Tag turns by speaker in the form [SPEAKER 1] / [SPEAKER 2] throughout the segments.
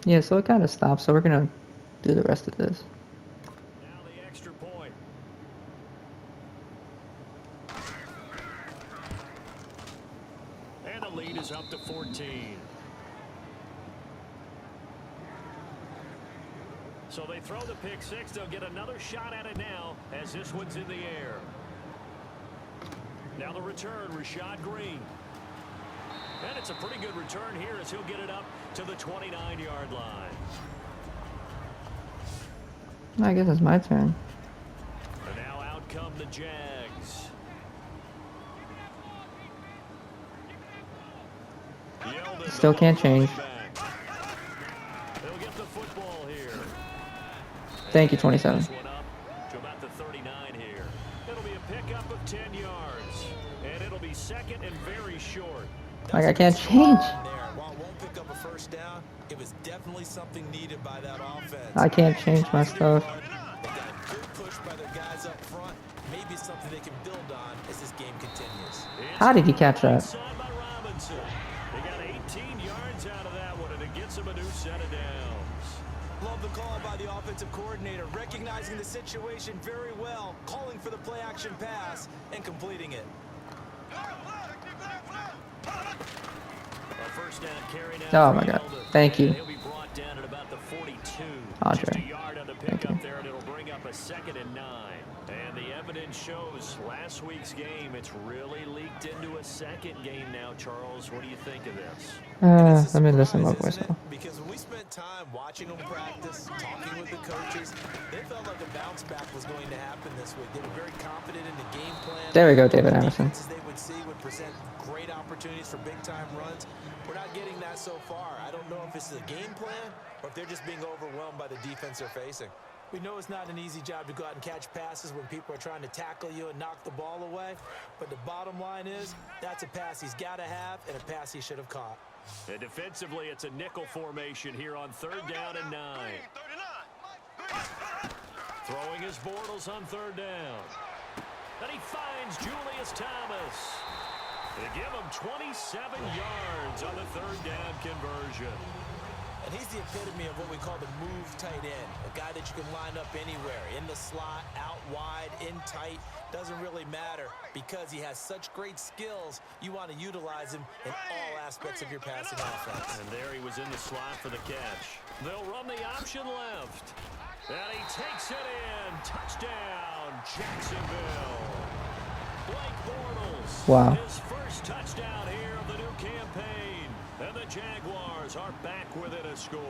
[SPEAKER 1] Yeah, so it kind of stops. So we're gonna do the rest of this.
[SPEAKER 2] Now the extra point. And the lead is up to 14. So they throw the pick six. They'll get another shot at it now as this one's in the air. Now the return, Rashad Green. And it's a pretty good return here as he'll get it up to the 29-yard line.
[SPEAKER 1] I guess it's my turn.
[SPEAKER 2] And now out come the Jags.
[SPEAKER 1] Still can't change.
[SPEAKER 2] They'll get the football here.
[SPEAKER 1] Thank you, 27.
[SPEAKER 2] To about the 39 here. It'll be a pickup of 10 yards. And it'll be second and very short.
[SPEAKER 1] Like, I can't change.
[SPEAKER 3] While it won't pick up a first down, it was definitely something needed by that offense.
[SPEAKER 1] I can't change my stuff.
[SPEAKER 3] They got a good push by their guys up front. Maybe something they can build on as this game continues.
[SPEAKER 1] How did he catch that?
[SPEAKER 2] They got 18 yards out of that one, and it gets them a new set of downs.
[SPEAKER 3] Love the call by the offensive coordinator, recognizing the situation very well, calling for the play-action pass, and completing it.
[SPEAKER 2] First down carry now.
[SPEAKER 1] Oh my God! Thank you,
[SPEAKER 2] He'll be brought down at about the 42.
[SPEAKER 1] Andre.
[SPEAKER 2] Just a yard on the pickup there, and it'll bring up a 2nd and 9. And the evidence shows last week's game, it's really leaked into a second game now. Charles, what do you think of this?
[SPEAKER 1] Let me listen up myself.
[SPEAKER 3] Because when we spent time watching them practice, talking with the coaches, they felt like a bounce back was going to happen this week. They were very confident in the game plan.
[SPEAKER 1] There we go, David Anderson.
[SPEAKER 3] The defenses they would see would present great opportunities for big-time runs. We're not getting that so far. I don't know if it's the game plan or if they're just being overwhelmed by the defense they're facing. We know it's not an easy job to go out and catch passes when people are trying to tackle you and knock the ball away. But the bottom line is, that's a pass he's got to have and a pass he should have caught.
[SPEAKER 2] And defensively, it's a nickel formation here on 3rd down and 9. Throwing his Bortles on 3rd down. And he finds Julius Thomas. They give him 27 yards on the 3rd down conversion.
[SPEAKER 3] And he's the epitome of what we call the move tight end. A guy that you can line up anywhere. In the slot, out wide, in tight. Doesn't really matter because he has such great skills. You want to utilize him in all aspects of your passing offense.
[SPEAKER 2] And there he was in the slot for the catch. They'll run the option left. And he takes it in. Touchdown, Jacksonville. Blake Bortles.
[SPEAKER 1] Wow.
[SPEAKER 2] His first touchdown here of the new campaign. And the Jaguars are back within a score.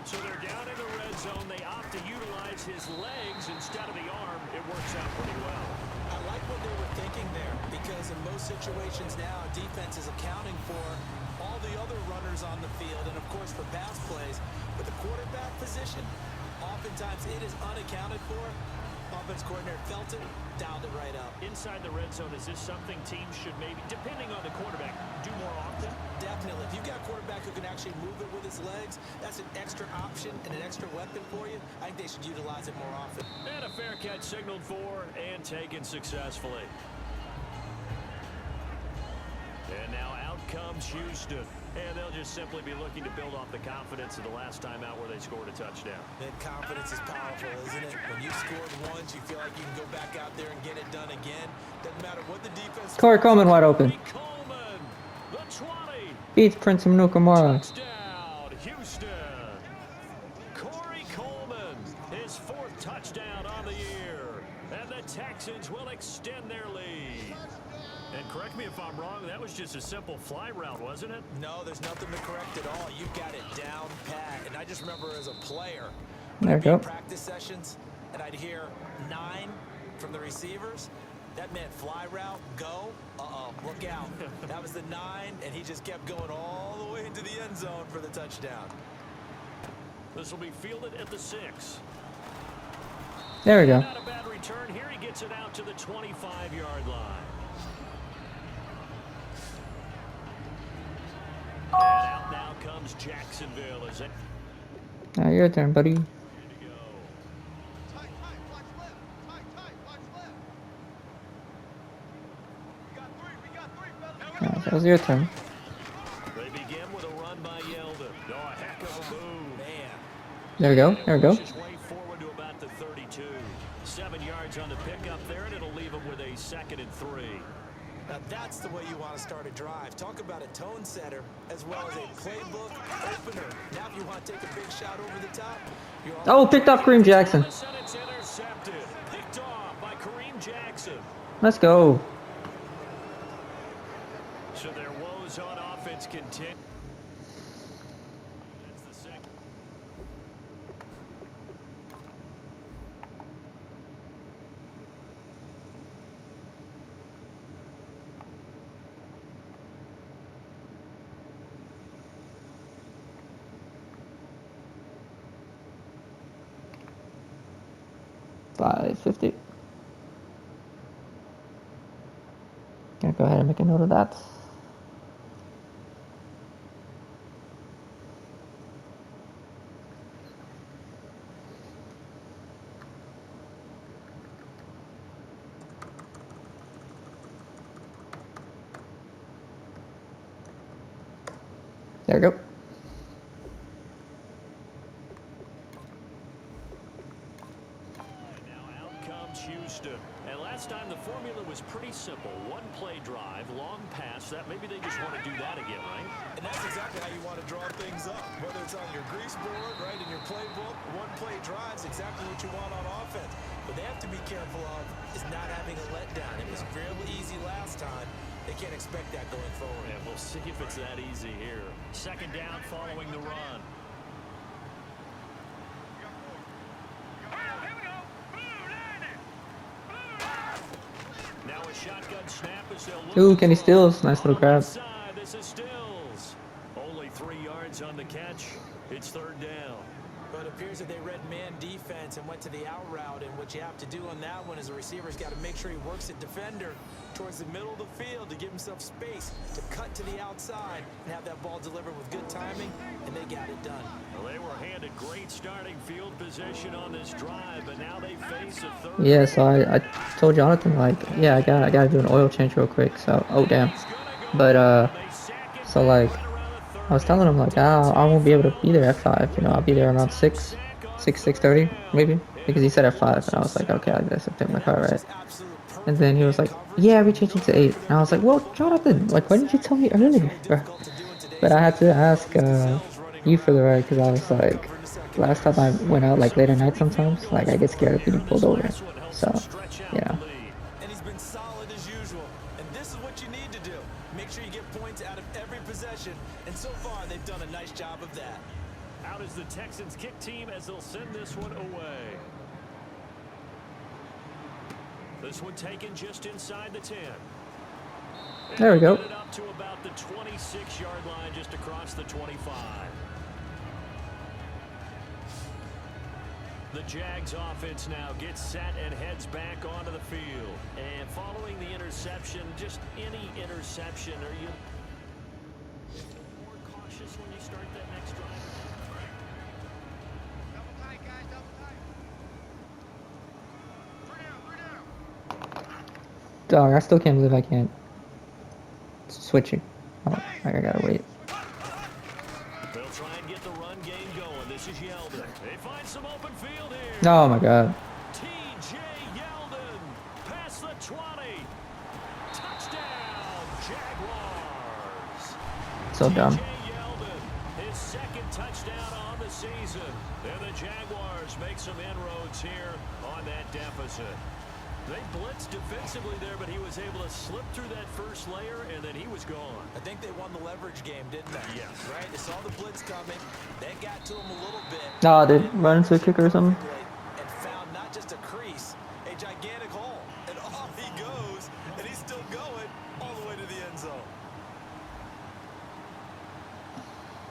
[SPEAKER 2] So they're down in the red zone. They opt to utilize his legs instead of the arm. It works out pretty well.
[SPEAKER 3] I like what they were thinking there because in most situations now, defense is accounting for all the other runners on the field and, of course, for pass plays. But the quarterback position, oftentimes it is unaccounted for. Offense coordinator felt it, dialed it right up.
[SPEAKER 2] Inside the red zone, is this something teams should maybe, depending on the quarterback, do more often?
[SPEAKER 3] Definitely. If you've got a quarterback who can actually move it with his legs, that's an extra option and an extra weapon for you. I think they should utilize it more often.
[SPEAKER 2] And a fair catch signaled for and taken successfully. And now out comes Houston. And they'll just simply be looking to build off the confidence of the last time out where they scored a touchdown.
[SPEAKER 3] That confidence is powerful, isn't it? When you scored once, you feel like you can go back out there and get it done again. Doesn't matter what the defense...
[SPEAKER 1] Corey Coleman wide open.
[SPEAKER 2] Coleman, the 20.
[SPEAKER 1] Beats Prince Amukamara.
[SPEAKER 2] Touchdown, Houston. Corey Coleman, his 4th touchdown on the year. And the Texans will extend their lead. And correct me if I'm wrong, that was just a simple fly route, wasn't it?
[SPEAKER 3] No, there's nothing to correct at all. You've got it down pat. And I just remember as a player,
[SPEAKER 1] There we go.
[SPEAKER 3] practice sessions, and I'd hear 9 from the receivers. That meant fly route, go, look out. That was the 9, and he just kept going all the way into the end zone for the touchdown.
[SPEAKER 2] This will be fielded at the 6.
[SPEAKER 1] There we go.
[SPEAKER 2] Not a bad return. Here he gets it out to the 25-yard line. And out now comes Jacksonville. Is it?
[SPEAKER 1] Now your turn, buddy. That was your turn.
[SPEAKER 2] They begin with a run by Yeldon. Oh, a heck of move.
[SPEAKER 3] Man.
[SPEAKER 1] There we go. There we go.
[SPEAKER 2] Pushes way forward to about the 32. 7 yards on the pickup there, and it'll leave him with a 2nd and 3.
[SPEAKER 3] Now that's the way you want to start a drive. Talk about a tone setter as well as a playbook opener. Now if you want to take a big shot over the top,
[SPEAKER 1] Oh, picked off Kareem Jackson.
[SPEAKER 2] And it's intercepted. Picked off by Kareem Jackson.
[SPEAKER 1] Let's go.
[SPEAKER 2] So their woes on offense continue. That's the second.
[SPEAKER 1] $5.50. Gonna go ahead and make a note of that. There we go.
[SPEAKER 2] Houston. And last time the formula was pretty simple. One play drive, long pass. That maybe they just want to do that again, right?
[SPEAKER 3] And that's exactly how you want to draw things up. Whether it's on your grease board, right, in your playbook, one play drive's exactly what you want on offense. What they have to be careful of is not having a letdown. It was fairly easy last time. They can't expect that going forward.
[SPEAKER 2] Yeah, we'll see if it's that easy here. 2nd down following the run. Now a shotgun snap as they'll look.
[SPEAKER 1] Ooh, Kenny Stills. Nice little grab.
[SPEAKER 2] This is Stills. Only 3 yards on the catch. It's 3rd down.
[SPEAKER 3] But it appears that they read man defense and went to the out route, and what you have to do on that one is the receiver's got to make sure he works at defender towards the middle of the field to give himself space to cut to the outside and have that ball delivered with good timing, and they got it done.
[SPEAKER 2] Well, they were handed great starting field position on this drive, but now they face a 3rd.
[SPEAKER 1] Yeah, so I told Jonathan, like, yeah, I gotta do an oil change real quick. So, oh damn. But so like, I was telling him like, I won't be able to be there at 5. You know, I'll be there around 6:30 maybe, because he said at 5, and I was like, okay, I guess I picked my car right. And then he was like, yeah, we changed it to 8. And I was like, well, Jonathan, like, why didn't you tell me earlier, bro? But I had to ask you for the ride, because I was like, last time I went out like late at night sometimes, like I get scared of getting pulled over. So, yeah.
[SPEAKER 3] And he's been solid as usual. And this is what you need to do. Make sure you get points out of every possession. And so far, they've done a nice job of that.
[SPEAKER 2] Out is the Texans kick team as they'll send this one away. This one taken just inside the 10. And
[SPEAKER 1] There we go.
[SPEAKER 2] get it up to about the 26-yard line, just across the 25. The Jags offense now gets set and heads back onto the field. And following the interception, just any interception, are you more cautious when you start that next drive?
[SPEAKER 1] Dog, I still can't believe I can't switch it. Oh, I gotta wait.
[SPEAKER 2] They'll try and get the run game going. This is Yeldon. They find some open field here.
[SPEAKER 1] Oh my god.
[SPEAKER 2] T.J. Yeldon past the 20. Touchdown, Jaguars.
[SPEAKER 1] So dumb.
[SPEAKER 2] T.J. Yeldon, his 2nd touchdown on the season. And the Jaguars make some inroads here on that deficit. They blitzed defensively there, but he was able to slip through that first layer, and then he was gone.
[SPEAKER 3] I think they won the leverage game, didn't they?
[SPEAKER 2] Yes.
[SPEAKER 3] Right? They saw the blitz coming. They got to him a little bit.
[SPEAKER 1] Oh, they run into a kicker or something?
[SPEAKER 3] And found not just a crease, a gigantic hole. And off he goes, and he's still going all the way to the end zone.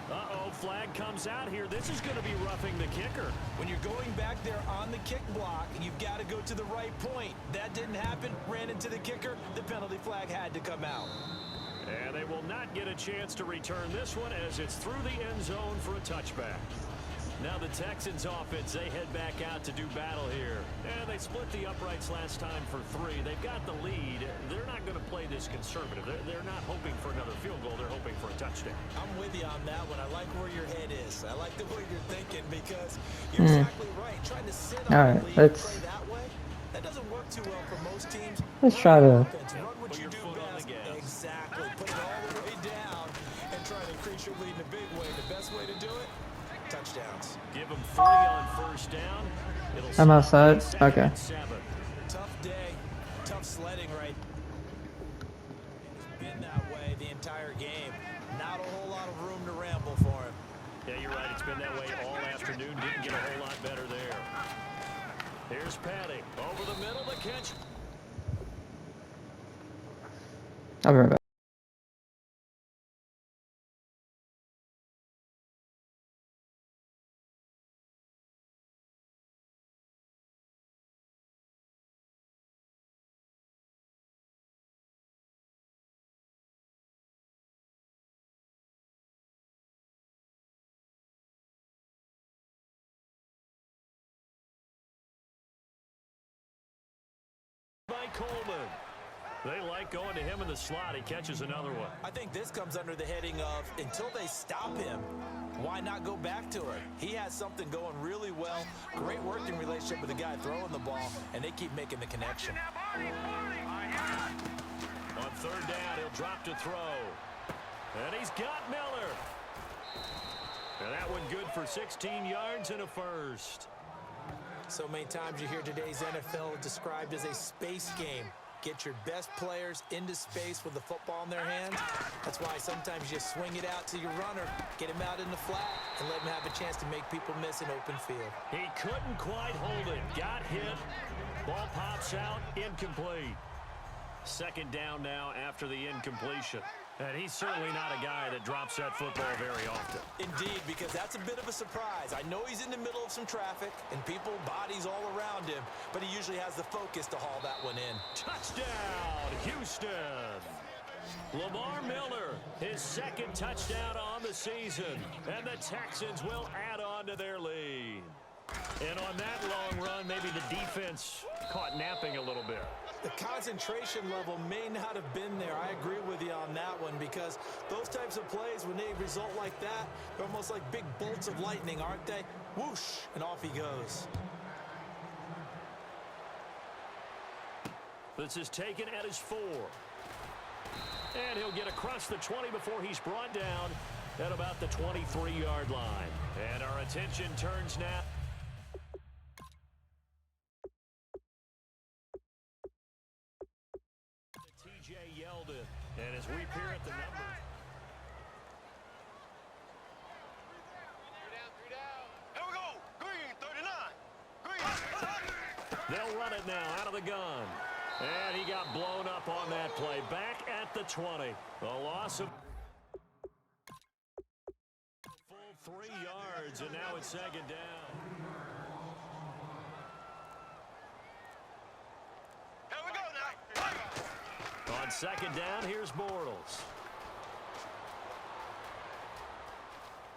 [SPEAKER 2] Uh-oh, flag comes out here. This is going to be roughing the kicker.
[SPEAKER 3] When you're going back there on the kick block, you've got to go to the right point. That didn't happen. Ran into the kicker. The penalty flag had to come out.
[SPEAKER 2] And they will not get a chance to return this one as it's through the end zone for a touchback. Now the Texans offense, they head back out to do battle here. And they split the uprights last time for 3. They've got the lead. They're not going to play this conservative. They're not hoping for another field goal. They're hoping for a touchdown.
[SPEAKER 3] I'm with you on that one. I like where your head this. I like the way you're thinking because you're exactly right. Trying to sit on
[SPEAKER 1] All
[SPEAKER 3] the
[SPEAKER 1] right,
[SPEAKER 3] lead and play
[SPEAKER 1] let's
[SPEAKER 3] that way, that doesn't work too well for most teams.
[SPEAKER 1] try to.
[SPEAKER 3] Offense, run what you do best. Exactly. Put it all the way down and try to increase your lead in a big way. The best way to do it, touchdowns.
[SPEAKER 2] Give them 3 on first down.
[SPEAKER 1] I'm outside. Okay.
[SPEAKER 3] Tough day, tough sledding, right? It's been that way the entire game. Not a whole lot of room to ramble for him.
[SPEAKER 2] Yeah, you're right. It's been that way all afternoon. Didn't get a whole lot better there. Here's Patty. Over the middle, the catch.
[SPEAKER 1] I'll be right back.
[SPEAKER 2] By Coleman. They like going to him in the slot. He catches another one.
[SPEAKER 3] I think this comes under the heading of until they stop him, why not go back to it? He has something going really well. Great working relationship with the guy throwing the ball, and they keep making the connection.
[SPEAKER 2] On third down, he'll drop to throw. And he's got Miller. And that one good for 16 yards and a first.
[SPEAKER 3] So many times you hear today's NFL described as a space game. Get your best players into space with the football in their hands. That's why sometimes you swing it out to your runner, get him out in the flat, and let him have a chance to make people miss an open field.
[SPEAKER 2] He couldn't quite hold it. Got hit. Ball pops out. Incomplete. Second down now after the incompletion. And he's certainly not a guy that drops that football very often.
[SPEAKER 3] Indeed, because that's a bit of a surprise. I know he's in the middle of some traffic and people, bodies all around him, but he usually has the focus to haul that one in.
[SPEAKER 2] Touchdown, Houston. Lamar Miller, his second touchdown on the season. And the Texans will add on to their lead. And on that long run, maybe the defense caught napping a little bit.
[SPEAKER 3] The concentration level may not have been there. I agree with you on that one because those types of plays, when they result like that, they're almost like big bolts of lightning, aren't they? Whoosh, and off he goes.
[SPEAKER 2] This is taken at his 4. And he'll get across the 20 before he's brought down at about the 23-yard line. And our attention turns now. TJ Yeldon. And as we peer at the numbers.
[SPEAKER 4] Here we go. Green, 39. Green.
[SPEAKER 2] They'll run it now out of the gun. And he got blown up on that play. Back at the 20. The loss of full 3 yards, and now it's second down.
[SPEAKER 4] Here we go now.
[SPEAKER 2] On second down, here's Bortles.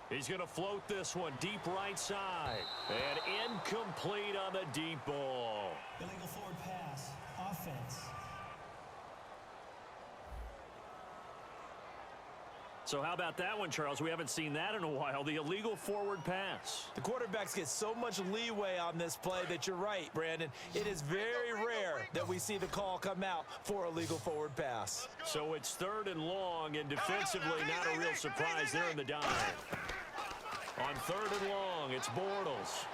[SPEAKER 2] He's going to float this one deep right side. And incomplete on the deep ball.
[SPEAKER 5] Illegal forward pass. Offense.
[SPEAKER 2] So how about that one, Charles? We haven't seen that in a while. The illegal forward pass.
[SPEAKER 3] The quarterbacks get so much leeway on this play that you're right, Brandon. It is very rare that we see the call come out for a legal forward pass.
[SPEAKER 2] So it's third and long, and defensively not a real surprise there in the dive. On third and long, it's Bortles.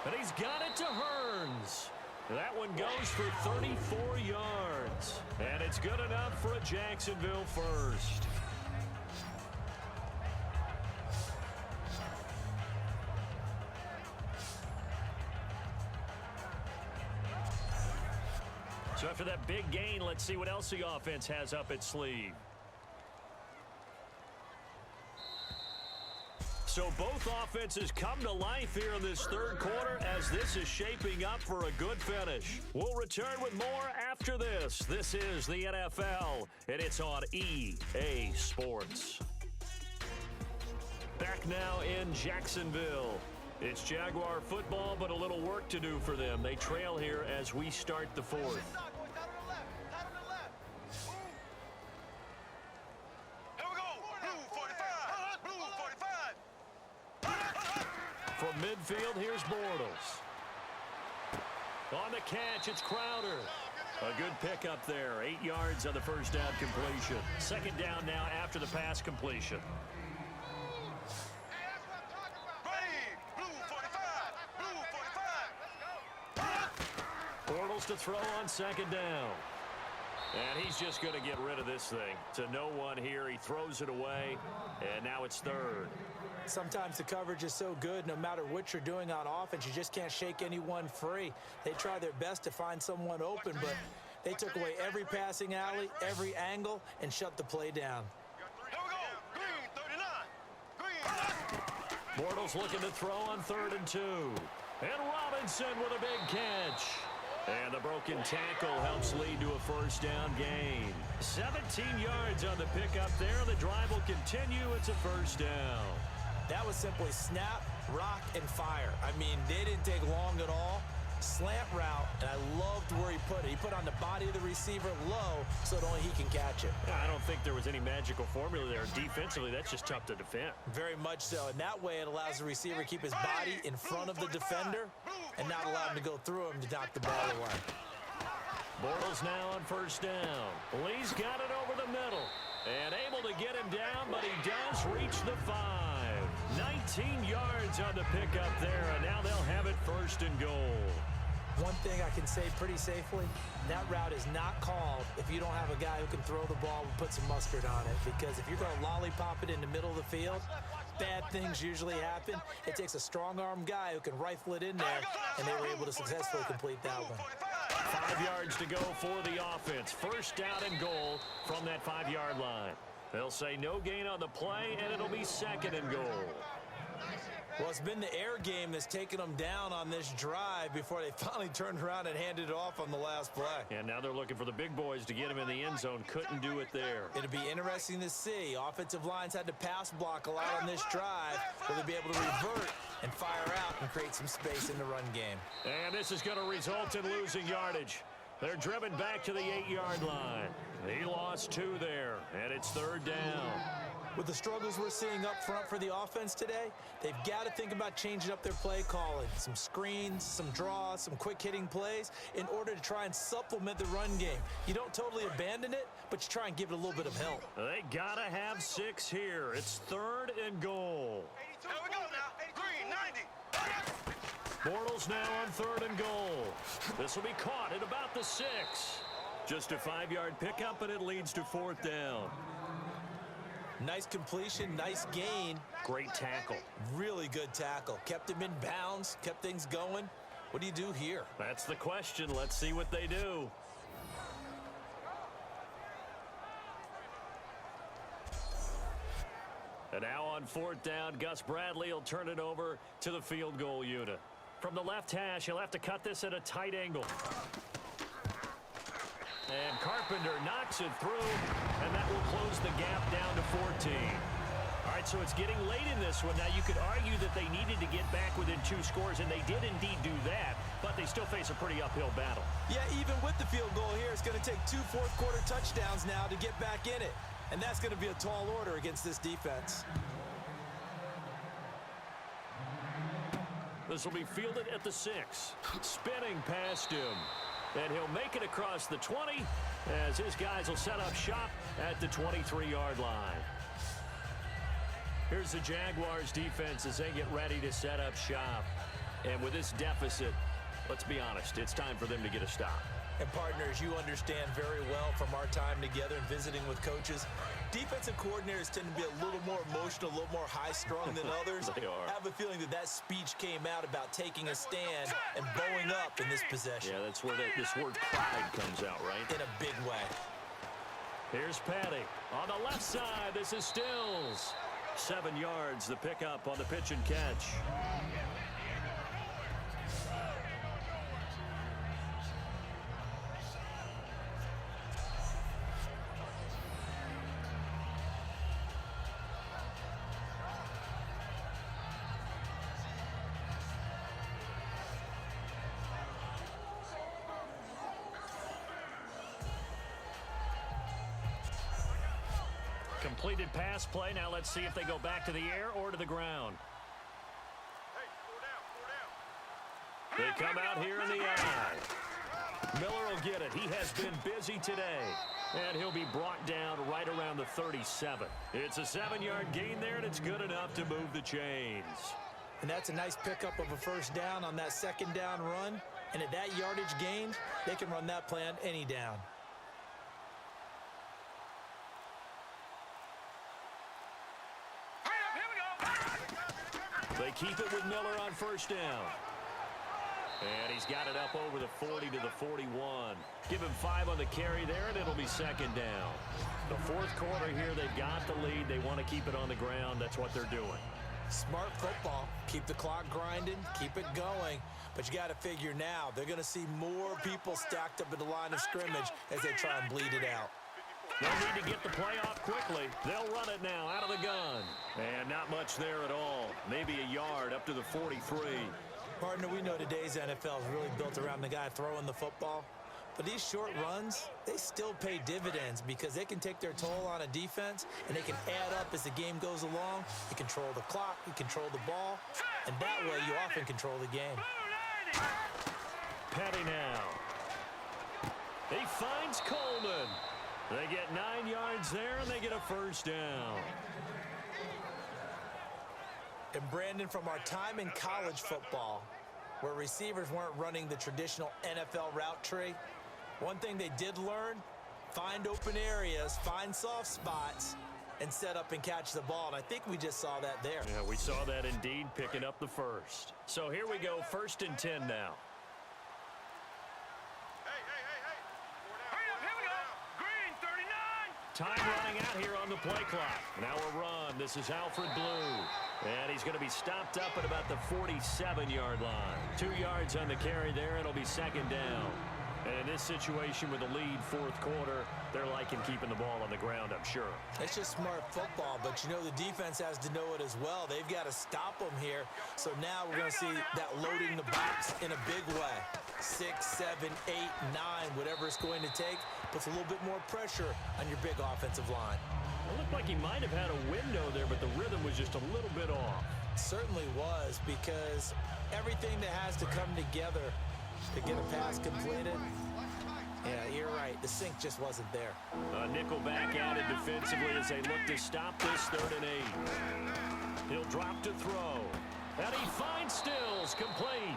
[SPEAKER 2] And he's got it to Hearns. That one goes for 34 yards. And it's good enough for a Jacksonville first. So after that big gain, let's see what else the offense has up its sleeve. So both offenses come to life here in this third quarter as this is shaping up for a good finish. We'll return with more after this. This is the NFL, and it's on EA Sports. Back now in Jacksonville. It's Jaguar football, but a little work to do for them. They trail here as we start the fourth.
[SPEAKER 4] Here we go. Blue 45. Blue 45.
[SPEAKER 2] From midfield, here's Bortles. On the catch, it's Crowder. A good pickup there. 8 yards on the first down completion. Second down now after the pass completion.
[SPEAKER 4] Ready. Blue 45. Blue 45.
[SPEAKER 2] Bortles to throw on second down. And he's just going to get rid of this thing. To no one here. He throws it away. And now it's third.
[SPEAKER 3] Sometimes the coverage is so good, no matter what you're doing on offense, you just can't shake anyone free. They try their best to find someone open, but they took away every passing alley, every angle, and shut the play down.
[SPEAKER 4] Here we go. Green 39. Green.
[SPEAKER 2] Bortles looking to throw on 3rd and 2. And Robinson with a big catch. And the broken tackle helps lead to a first down gain. 17 yards on the pickup there. The drive will continue. It's a first down.
[SPEAKER 3] That was simply snap, rock, and fire. I mean, they didn't take long at all. Slant route, and I loved where he put it. He put on the body of the receiver low so that only he can catch it.
[SPEAKER 2] I don't think there was any magical formula there. Defensively, that's just tough to defend.
[SPEAKER 3] Very much so. And that way it allows the receiver to keep his body in front of the defender and not allow him to go through him to knock the ball away.
[SPEAKER 2] Bortles now on first down. Lee's got it over the middle. And able to get him down, but he does reach the 5. 19 yards on the pickup there, and now they'll have it first and goal.
[SPEAKER 3] One thing I can say pretty safely, that route is not called if you don't have a guy who can throw the ball and put some mustard on it. Because if you're going to lollipop it in the middle of the field, bad things usually happen. It takes a strong-arm guy who can rifle it in there, and they were able to successfully complete that one.
[SPEAKER 2] 5 yards to go for the offense. First down and goal from that 5-yard line. They'll say no gain on the play, and it'll be second and goal.
[SPEAKER 3] Well, it's been the air game that's taken them down on this drive before they finally turned around and handed it off on the last play.
[SPEAKER 2] And now they're looking for the big boys to get him in the end zone. Couldn't do it there.
[SPEAKER 3] It'll be interesting to see. Offensive lines had to pass block a lot on this drive. Will they be able to revert and fire out and create some space in the run game?
[SPEAKER 2] And this is going to result in losing yardage. They're driven back to the 8-yard line. He lost 2 there, and it's third down.
[SPEAKER 3] With the struggles we're seeing up front for the offense today, they've got to think about changing up their play calling. Some screens, some draws, some quick-hitting plays in order to try and supplement the run game. You don't totally abandon it, but you try and give it a little bit of help.
[SPEAKER 2] They got to have 6 here. It's third and goal.
[SPEAKER 4] Here we go now. Green 90.
[SPEAKER 2] Bortles now on 3rd and goal. This will be caught at about the 6. Just a 5-yard pickup, and it leads to 4th down.
[SPEAKER 3] Nice completion, nice gain.
[SPEAKER 2] Great tackle.
[SPEAKER 3] Really good tackle. Kept him in bounds, kept things going. What do you do here?
[SPEAKER 2] That's the question. Let's see what they do. And now on 4th down, Gus Bradley will turn it over to the field goal unit. From the left hash, he'll have to cut this at a tight angle. And Carpenter knocks it through, and that will close the gap down to 14. All right, so it's getting late in this one. Now, you could argue that they needed to get back within 2 scores, and they did indeed do that, but they still face a pretty uphill battle.
[SPEAKER 3] Yeah, even with the field goal here, it's going to take 2 fourth-quarter touchdowns now to get back in it. And that's going to be a tall order against this defense.
[SPEAKER 2] This will be fielded at the 6. Spinning past him. And he'll make it across the 20 as his guys will set up shop at the 23-yard line. Here's the Jaguars defense as they get ready to set up shop. And with this deficit, let's be honest, it's time for them to get a stop.
[SPEAKER 3] And partners, you understand very well from our time together and visiting with coaches, defensive coordinators tend to be a little more emotional, a little more high-strung than others.
[SPEAKER 2] They are.
[SPEAKER 3] I have a feeling that speech came out about taking a stand and bowing up in this possession.
[SPEAKER 2] Yeah, that's where this word pride comes out, right?
[SPEAKER 3] In a big way.
[SPEAKER 2] Here's Petty. On the left side, this is Stills. 7 yards, the pickup on the pitch and catch. Completed pass play. Now let's see if they go back to the air or to the ground. They come out here in the eye. Miller will get it. He has been busy today. And he'll be brought down right around the 37. It's a 7-yard gain there, and it's good enough to move the chains.
[SPEAKER 3] And that's a nice pickup of a first down on that second down run. And at that yardage gained, they can run that play on any down.
[SPEAKER 2] They keep it with Miller on first down. And he's got it up over the 40 to the 41. Give him 5 on the carry there, and it'll be second down. The fourth quarter here, they've got the lead. They want to keep it on the ground. That's what they're doing.
[SPEAKER 3] Smart football. Keep the clock grinding, keep it going. But you got to figure now, they're going to see more people stacked up at the line of scrimmage as they try and bleed it out.
[SPEAKER 2] They'll need to get the play off quickly. They'll run it now out of the gun. And not much there at all. Maybe a yard up to the 43.
[SPEAKER 3] Partner, we know today's NFL is really built around the guy throwing the football. But these short runs, they still pay dividends because they can take their toll on a defense, and they can add up as the game goes along. You control the clock, you control the ball, and that way you often control the game.
[SPEAKER 2] Petty now. He finds Coleman. They get 9 yards there, and they get a first down.
[SPEAKER 3] And Brandon, from our time in college football, where receivers weren't running the traditional NFL route tree, one thing they did learn, find open areas, find soft spots, and set up and catch the ball. And I think we just saw that there.
[SPEAKER 2] Yeah, we saw that indeed, picking up the first. So here we go, 1st and 10 now. Time running out here on the play clock. Now a run. This is Alfred Blue. And he's going to be stopped up at about the 47-yard line. 2 yards on the carry there. It'll be second down. And in this situation with the lead fourth quarter, they're liking keeping the ball on the ground, I'm sure.
[SPEAKER 3] It's just smart football, but you know the defense has to know it as well. They've got to stop them here. So now we're going to see that loading the box in a big way. 6, 7, 8, 9, whatever it's going to take, puts a little bit more pressure on your big offensive line.
[SPEAKER 2] It looked like he might have had a window there, but the rhythm was just a little bit off.
[SPEAKER 3] It certainly was, because everything that has to come together to get a pass completed, yeah, you're right. The sync just wasn't there.
[SPEAKER 2] Nickel back at it defensively as they look to stop this 3rd and 8. He'll drop to throw. And he finds Stills, complete.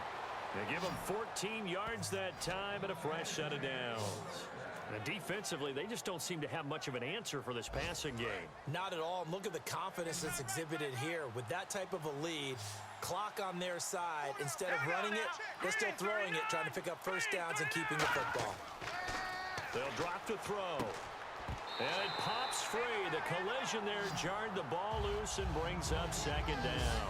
[SPEAKER 2] They give him 14 yards that time and a fresh set of downs. And defensively, they just don't seem to have much of an answer for this passing game.
[SPEAKER 3] Not at all. And look at the confidence that's exhibited here. With that type of a lead, clock on their side, instead of running it, they're still throwing it, trying to pick up first downs and keeping the football.
[SPEAKER 2] They'll drop to throw. And it pops free. The collision there jarred the ball loose and brings up second down.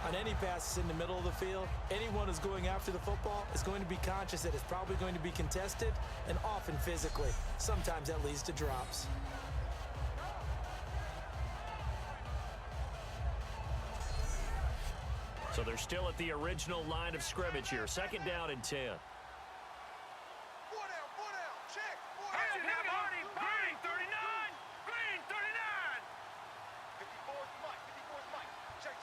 [SPEAKER 3] On any passes in the middle of the field, anyone who's going after the football is going to be conscious that it's probably going to be contested, and often physically. Sometimes that leads to drops.
[SPEAKER 2] So they're still at the original line of scrimmage here. 2nd down and 10.
[SPEAKER 4] 4 down, check. 4 down.
[SPEAKER 6] Green 39. Green 39.
[SPEAKER 4] 54's Mike. 54's Mike. Check.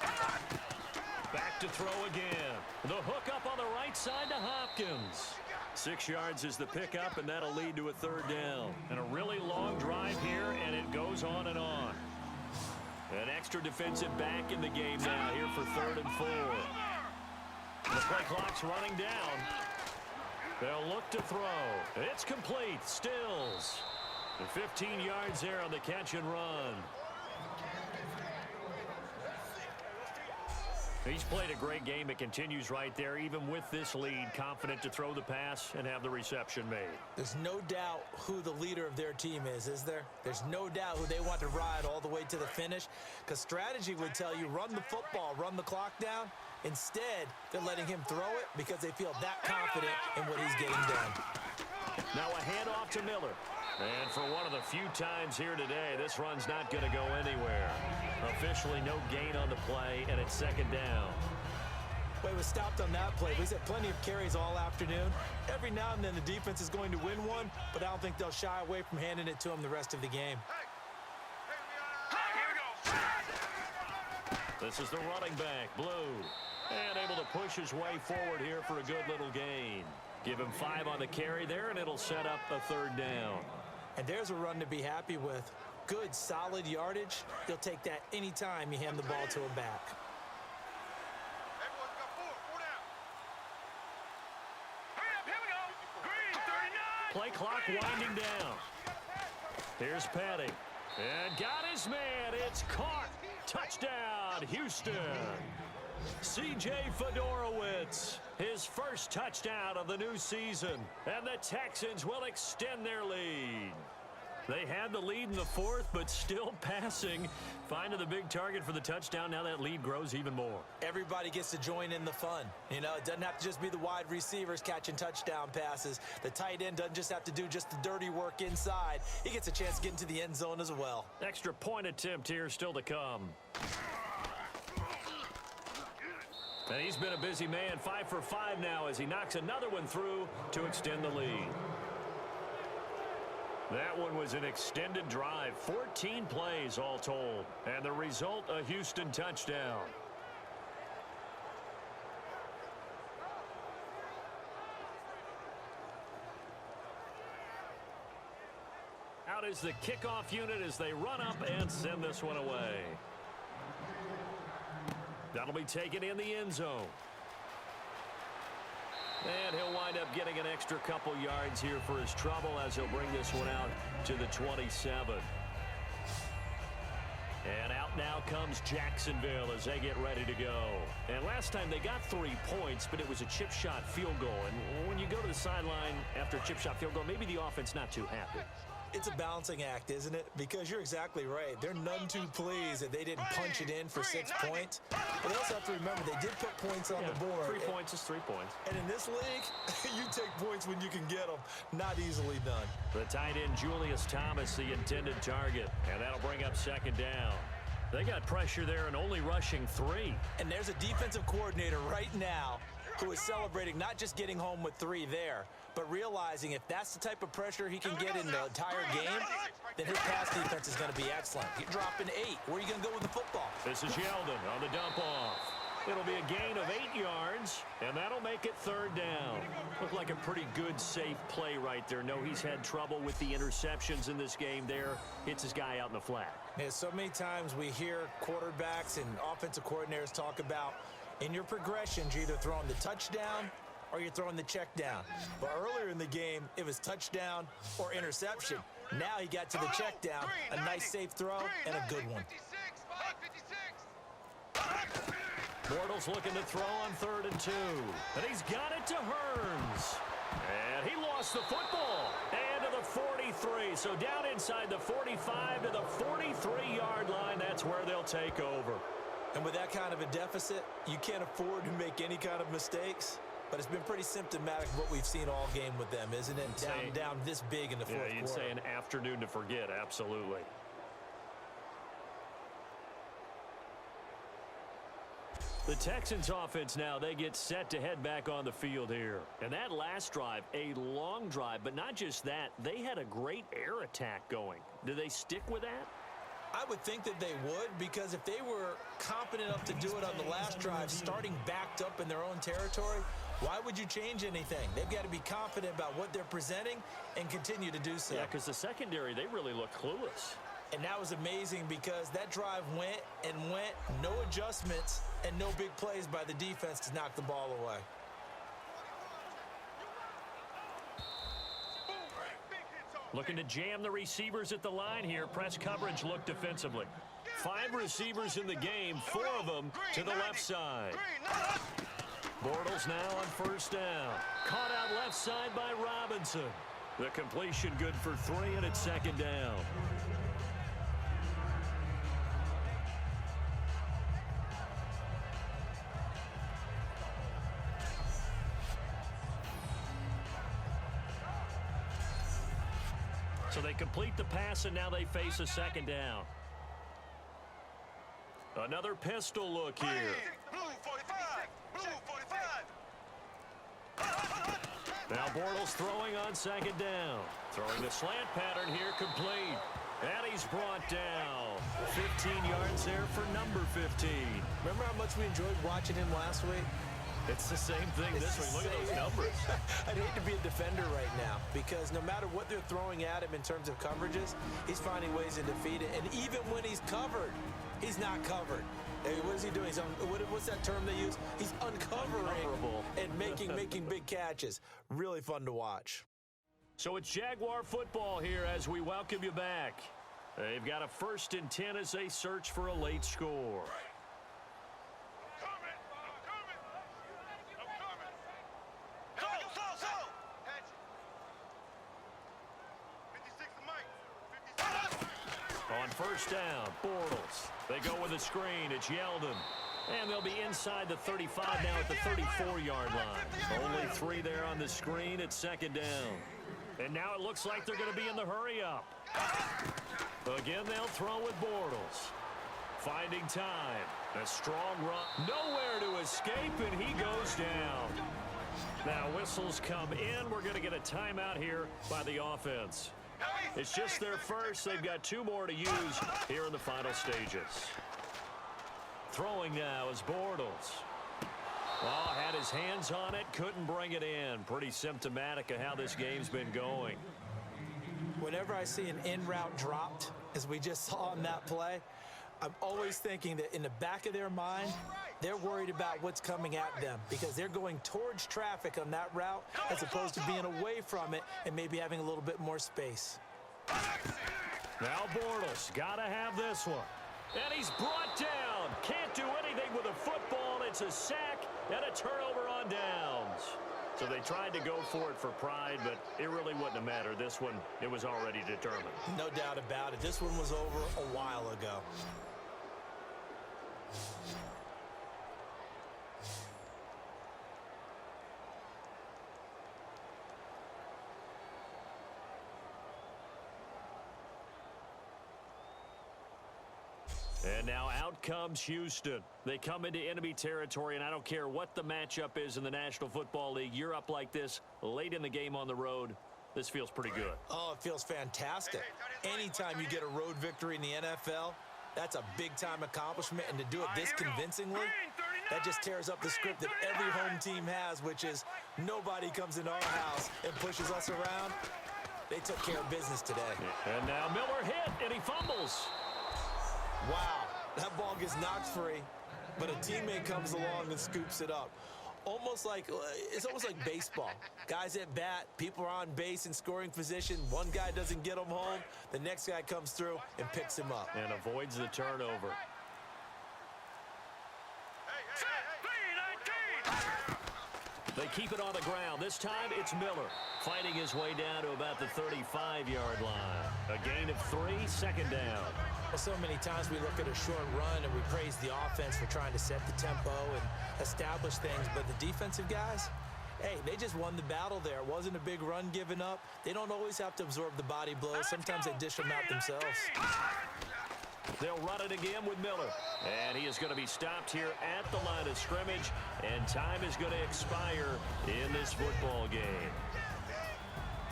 [SPEAKER 2] Back to throw again. The hook up on the right side to Hopkins. 6 yards is the pickup, and that'll lead to a 3rd down. And a really long drive here, and it goes on and on. An extra defensive back in the game now here for 3rd and 4. The play clock's running down. They'll look to throw. It's complete. Stills. And 15 yards there on the catch and run. He's played a great game. It continues right there, even with this lead, confident to throw the pass and have the reception made.
[SPEAKER 3] There's no doubt who the leader of their team is there? There's no doubt who they want to ride all the way to the finish, because strategy would tell you run the football, run the clock down. Instead, they're letting him throw it because they feel that confident in what he's getting done.
[SPEAKER 2] Now a handoff to Miller. And for one of the few times here today, this run's not going to go anywhere. Officially no gain on the play, and it's 2nd down.
[SPEAKER 3] Well, he was stopped on that play. He's had plenty of carries all afternoon. Every now and then the defense is going to win one, but I don't think they'll shy away from handing it to him the rest of the game.
[SPEAKER 6] Here we go.
[SPEAKER 2] This is the running back, Blue. And able to push his way forward here for a good little gain. Give him 5 on the carry there, and it'll set up a 3rd down.
[SPEAKER 3] And there's a run to be happy with. Good, solid yardage. You'll take that anytime you hand the ball to a back.
[SPEAKER 4] Everyone's got 4 down.
[SPEAKER 6] Hurry up, here we go. Green 39.
[SPEAKER 2] Play clock winding down. Here's Patty. And got his man. It's caught. Touchdown, Houston. C.J. Fedorowicz, his first touchdown of the new season. And the Texans will extend their lead. They had the lead in the 4th, but still passing. Finding the big target for the touchdown. Now that lead grows even more.
[SPEAKER 3] Everybody gets to join in the fun. You know, it doesn't have to just be the wide receivers catching touchdown passes. The tight end doesn't just have to do just the dirty work inside. He gets a chance to get into the end zone as well.
[SPEAKER 2] Extra point attempt here still to come. And he's been a busy man. 5 for 5 now as he knocks another one through to extend the lead. That one was an extended drive. 14 plays all told. And the result, a Houston touchdown. Out is the kickoff unit as they run up and send this one away. That'll be taken in the end zone. And he'll wind up getting an extra couple yards here for his trouble as he'll bring this one out to the 27. And out now comes Jacksonville as they get ready to go. And last time they got 3 points, but it was a chip shot field goal. And when you go to the sideline after a chip shot field goal, maybe the offense not too happy.
[SPEAKER 3] It's a balancing act, isn't it? Because you're exactly right. They're none too pleased that they didn't punch it in for 6 points. But they also have to remember they did put points on the board.
[SPEAKER 2] 3 points is 3 points.
[SPEAKER 3] And in this league, you take points when you can get them. Not easily done.
[SPEAKER 2] The tight end, Julius Thomas, the intended target. And that'll bring up 2nd down. They got pressure there and only rushing 3.
[SPEAKER 3] And there's a defensive coordinator right now who is celebrating not just getting home with 3 there, but realizing if that's the type of pressure he can get in the entire game, then his pass defense is going to be excellent. You're dropping 8. Where are you going to go with the football?
[SPEAKER 2] This is Yeldon on the dump off. It'll be a gain of 8 yards, and that'll make it 3rd down. Looked like a pretty good, safe play right there. No, he's had trouble with the interceptions in this game there. Hits his guy out in the flat.
[SPEAKER 3] Yeah, so many times we hear quarterbacks and offensive coordinators talk about in your progressions, you're either throwing the touchdown or you're throwing the check down. But earlier in the game, it was touchdown or interception. Now he got to the check down, a nice safe throw, and a good one.
[SPEAKER 2] Bortles looking to throw on 3rd and 2. And he's got it to Hearns. And he lost the football. And to the 43. So down inside the 45 to the 43-yard line. That's where they'll take over.
[SPEAKER 3] And with that kind of a deficit, you can't afford to make any kind of mistakes. But it's been pretty symptomatic of what we've seen all game with them, isn't it? Down this big in the 4th quarter.
[SPEAKER 2] Yeah, you'd say an afternoon to forget, absolutely. The Texans offense now, they get set to head back on the field here. And that last drive, a long drive, but not just that, they had a great air attack going. Do they stick with that?
[SPEAKER 3] I would think that they would, because if they were competent enough to do it on the last drive, starting backed up in their own territory, why would you change anything? They've got to be confident about what they're presenting and continue to do so.
[SPEAKER 2] Yeah, because the secondary, they really look clueless.
[SPEAKER 3] And that was amazing because that drive went and went, no adjustments and no big plays by the defense to knock the ball away.
[SPEAKER 2] Looking to jam the receivers at the line here. Press coverage look defensively. 5 receivers in the game, 4 of them to the left side. Bortles now on 1st down. Caught out left side by Robinson. The completion good for 3, and it's 2nd down. So they complete the pass, and now they face a 2nd down. Another pistol look here.
[SPEAKER 4] Blue 45. Blue 45.
[SPEAKER 2] Now Bortles throwing on 2nd down. Throwing the slant pattern here complete. And he's brought down. 15 yards there for number 15.
[SPEAKER 3] Remember how much we enjoyed watching him last week?
[SPEAKER 2] It's the same thing this week. Look at those numbers.
[SPEAKER 3] I'd hate to be a defender right now because no matter what they're throwing at him in terms of coverages, he's finding ways to defeat it. And even when he's covered, he's not covered. Hey, what is he doing? What's that term they use? He's uncovering and making big catches. Really fun to watch.
[SPEAKER 2] So it's Jaguar football here as we welcome you back. They've got a 1st and 10 as they search for a late score. On 1st down, Bortles. They go with a screen. It's Yeldon. And they'll be inside the 35 now at the 34-yard line. Only 3 there on the screen at 2nd down. And now it looks like they're going to be in the hurry-up. Again, they'll throw with Bortles. Finding time. A strong run. Nowhere to escape, and he goes down. Now whistles come in. We're going to get a timeout here by the offense. It's just their first. They've got 2 more to use here in the final stages. Throwing now is Bortles. Oh, had his hands on it, couldn't bring it in. Pretty symptomatic of how this game's been going.
[SPEAKER 3] Whenever I see an in route dropped, as we just saw on that play, I'm always thinking that in the back of their mind, they're worried about what's coming at them because they're going towards traffic on that route as opposed to being away from it and maybe having a little bit more space.
[SPEAKER 2] Now Bortles, gotta have this one. And he's brought down. Can't do anything with a football. It's a sack and a turnover on downs. So they tried to go for it for pride, but it really wouldn't have mattered. This one, it was already determined.
[SPEAKER 3] No doubt about it. This one was over a while ago.
[SPEAKER 2] And now out comes Houston. They come into enemy territory, and I don't care what the matchup is in the National Football League. You're up like this late in the game on the road. This feels pretty good.
[SPEAKER 3] Oh, it feels fantastic. Anytime you get a road victory in the NFL, that's a big-time accomplishment. And to do it this convincingly, that just tears up the script that every home team has, which is nobody comes into our house and pushes us around. They took care of business today.
[SPEAKER 2] And now Miller hit, and he fumbles.
[SPEAKER 3] Wow, that ball gets knocked free, but a teammate comes along and scoops it up. It's almost like baseball. Guys at bat, people are on base in scoring position. One guy doesn't get him home. The next guy comes through and picks him up.
[SPEAKER 2] And avoids the turnover. They keep it on the ground. This time it's Miller fighting his way down to about the 35-yard line. A gain of 3, 2nd down.
[SPEAKER 3] Well, so many times we look at a short run and we praise the offense for trying to set the tempo and establish things, but the defensive guys, hey, they just won the battle there. It wasn't a big run given up. They don't always have to absorb the body blows. Sometimes they dish them out themselves.
[SPEAKER 2] They'll run it again with Miller. And he is going to be stopped here at the line of scrimmage. And time is going to expire in this football game.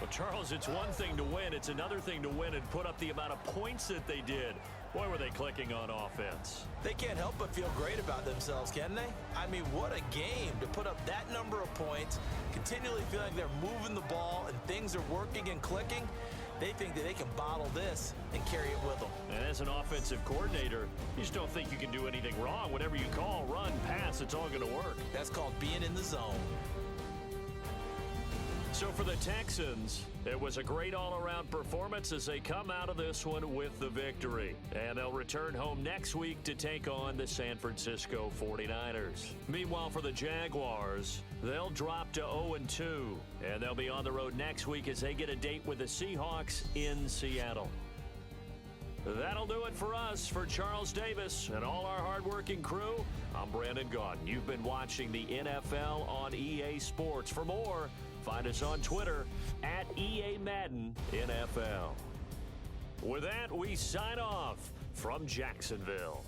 [SPEAKER 2] Well, Charles, it's one thing to win. It's another thing to win and put up the amount of points that they did. Boy, were they clicking on offense.
[SPEAKER 3] They can't help but feel great about themselves, can they? I mean, what a game to put up that number of points, continually feeling they're moving the ball and things are working and clicking. They think that they can bottle this and carry it with them.
[SPEAKER 2] And as an offensive coordinator, you just don't think you can do anything wrong. Whatever you call, run, pass, it's all going to work.
[SPEAKER 3] That's called being in the zone.
[SPEAKER 2] So for the Texans, it was a great all-around performance as they come out of this one with the victory. And they'll return home next week to take on the San Francisco 49ers. Meanwhile, for the Jaguars, they'll drop to 0-2. And they'll be on the road next week as they get a date with the Seahawks in Seattle. That'll do it for us. For Charles Davis and all our hardworking crew, I'm Brandon Gaudin. You've been watching the NFL on EA Sports. For more, find us on Twitter at EA Madden NFL. With that, we sign off from Jacksonville.